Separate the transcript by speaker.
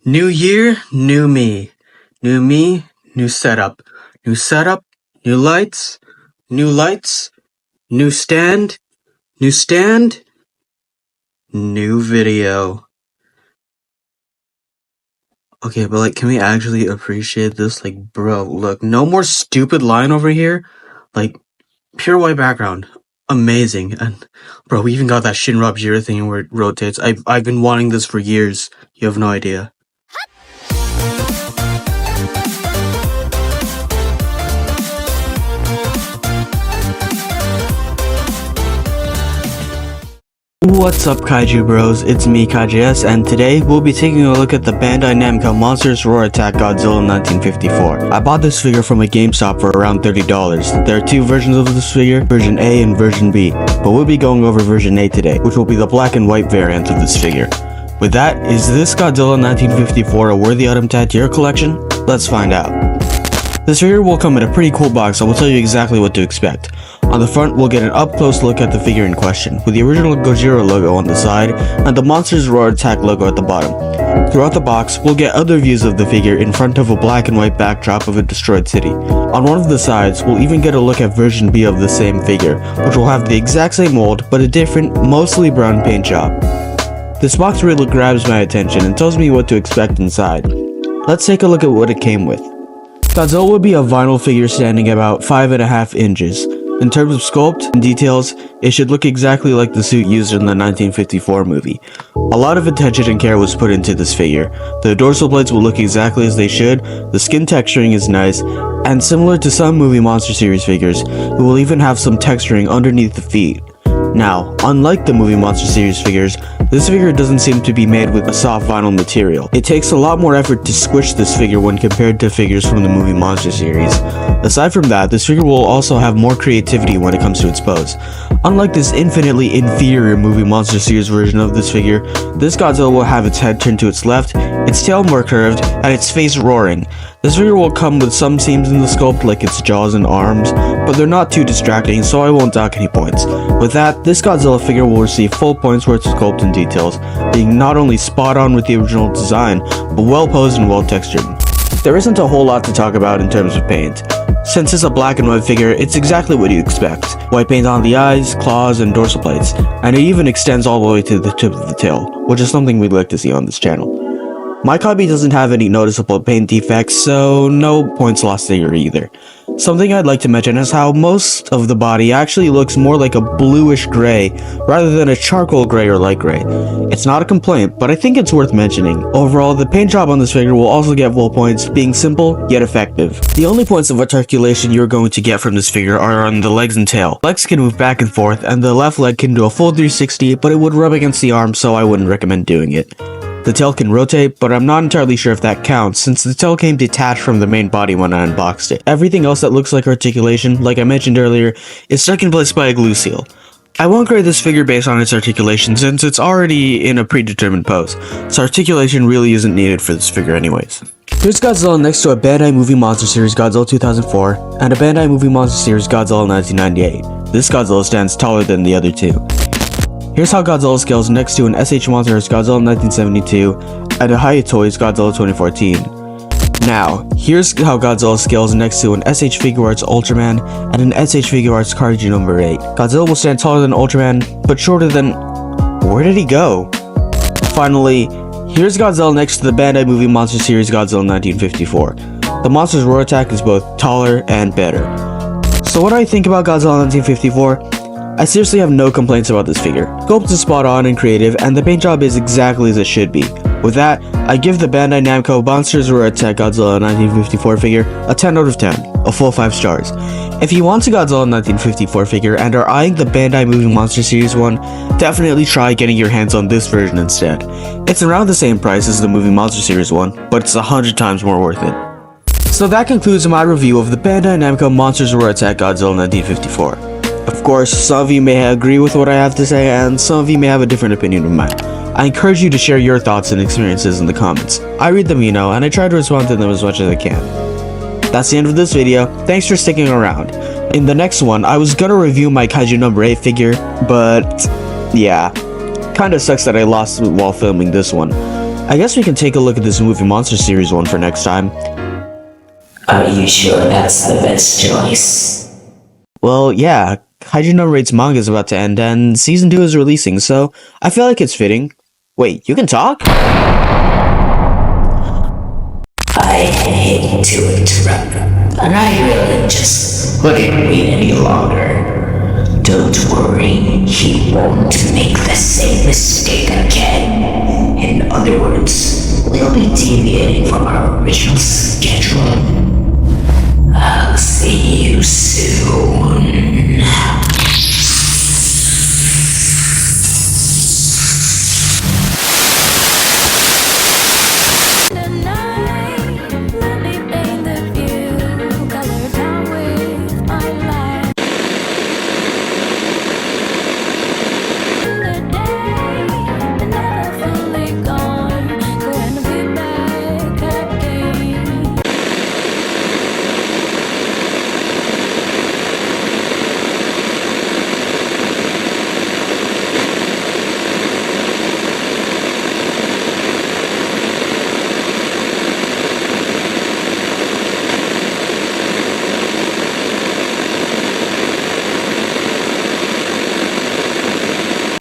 Speaker 1: New year, new me. New me, new setup. New setup, new lights, new stand, new video. Okay, but can we actually appreciate this? Bro, look, no more stupid line over here. Pure white background. Amazing. And, bro, we even got that Shinra Gojira thing where it rotates. I've been wanting this for years. You have no idea. What's up, Kaiju Bros? It's me, KaijuS, and today we'll be taking a look at the Bandai Namco Monsters Roar Attack Godzilla 1954. I bought this figure from a GameStop for around $30. There are two versions of this figure, version A and version B, but we'll be going over version A today, which will be the black and white variant of this figure. With that, is this Godzilla 1954 a worthy item to add to your collection? Let's find out. This figure will come in a pretty cool box, so we'll tell you exactly what to expect. On the front, we'll get an up-close look at the figure in question, with the original Gojira logo on the side, and the Monsters Roar Attack logo at the bottom. Throughout the box, we'll get other views of the figure in front of a black and white backdrop of a destroyed city. On one of the sides, we'll even get a look at version B of the same figure, which will have the exact same mold, but a different, mostly brown paint job. This box really grabs my attention and tells me what to expect inside. Let's take a look at what it came with. Godzilla would be a vinyl figure standing about 5.5 inches. In terms of sculpt and details, it should look exactly like the suit used in the 1954 movie. A lot of attention and care was put into this figure. The dorsal plates will look exactly as they should, the skin texturing is nice, and similar to some movie Monster Series figures, it will even have some texturing underneath the feet. Now, unlike the movie Monster Series figures, this figure doesn't seem to be made with a soft vinyl material. It takes a lot more effort to squish this figure when compared to figures from the movie Monster Series. Aside from that, this figure will also have more creativity when it comes to its pose. Unlike this infinitely inferior movie Monster Series version of this figure, this Godzilla will have its head turned to its left, its tail more curved, and its face roaring. This figure will come with some seams in the sculpt like its jaws and arms, but they're not too distracting, so I won't dock any points. With that, this Godzilla figure will receive full points for its sculpt and details, being not only spot on with the original design, but well posed and well textured. There isn't a whole lot to talk about in terms of paint. Since it's a black and white figure, it's exactly what you expect. White paint on the eyes, claws, and dorsal plates, and it even extends all the way to the tip of the tail, which is something we'd like to see on this channel. My copy doesn't have any noticeable paint defects, so no points lost there either. Something I'd like to mention is how most of the body actually looks more like a bluish gray, rather than a charcoal gray or light gray. It's not a complaint, but I think it's worth mentioning. Overall, the paint job on this figure will also get full points, being simple, yet effective. The only points of articulation you're going to get from this figure are on the legs and tail. Legs can move back and forth, and the left leg can do a full 360, but it would rub against the arm, so I wouldn't recommend doing it. The tail can rotate, but I'm not entirely sure if that counts, since the tail came detached from the main body when I unboxed it. Everything else that looks like articulation, like I mentioned earlier, is stuck in place by a glue seal. I won't grade this figure based on its articulation, since it's already in a predetermined pose, so articulation really isn't needed for this figure anyways. Here's Godzilla next to a Bandai Movie Monster Series Godzilla 2004, and a Bandai Movie Monster Series Godzilla 1998. This Godzilla stands taller than the other two. Here's how Godzilla scales next to an SH Monsters Godzilla 1972 and a Hiya Toys Godzilla 2014. Now, here's how Godzilla scales next to an SH Figuarts Ultraman and an SH Figuarts Kaiju number 8. Godzilla will stand taller than Ultraman, but shorter than... Where did he go? Finally, here's Godzilla next to the Bandai Movie Monster Series Godzilla 1954. The Monsters Roar Attack is both taller and better. So what do I think about Godzilla 1954? I seriously have no complaints about this figure. Sculpt is spot on and creative, and the paint job is exactly as it should be. With that, I give the Bandai Namco Monsters Roar Attack Godzilla 1954 figure a 10 out of 10, a full 5 stars. If you want a Godzilla 1954 figure and are eyeing the Bandai Movie Monster Series one, definitely try getting your hands on this version instead. It's around the same price as the Movie Monster Series one, but it's 100 times more worth it. So that concludes my review of the Bandai Namco Monsters Roar Attack Godzilla 1954. Of course, some of you may agree with what I have to say, and some of you may have a different opinion of mine. I encourage you to share your thoughts and experiences in the comments. I read them, and I try to respond to them as much as I can. That's the end of this video. Thanks for sticking around. In the next one, I was gonna review my Kaiju number 8 figure, but yeah, kinda sucks that I lost it while filming this one. I guess we can take a look at this movie Monster Series one for next time.
Speaker 2: Are you sure that's the best choice?
Speaker 1: Well, yeah, Kaiju No Raid's manga is about to end and season 2 is releasing, so I feel like it's fitting. Wait, you can talk?
Speaker 2: I hate to interrupt, but I really just couldn't wait any longer. Don't worry, he won't make the same mistake again. In other words, we'll be deviating from our original schedule. I'll see you soon.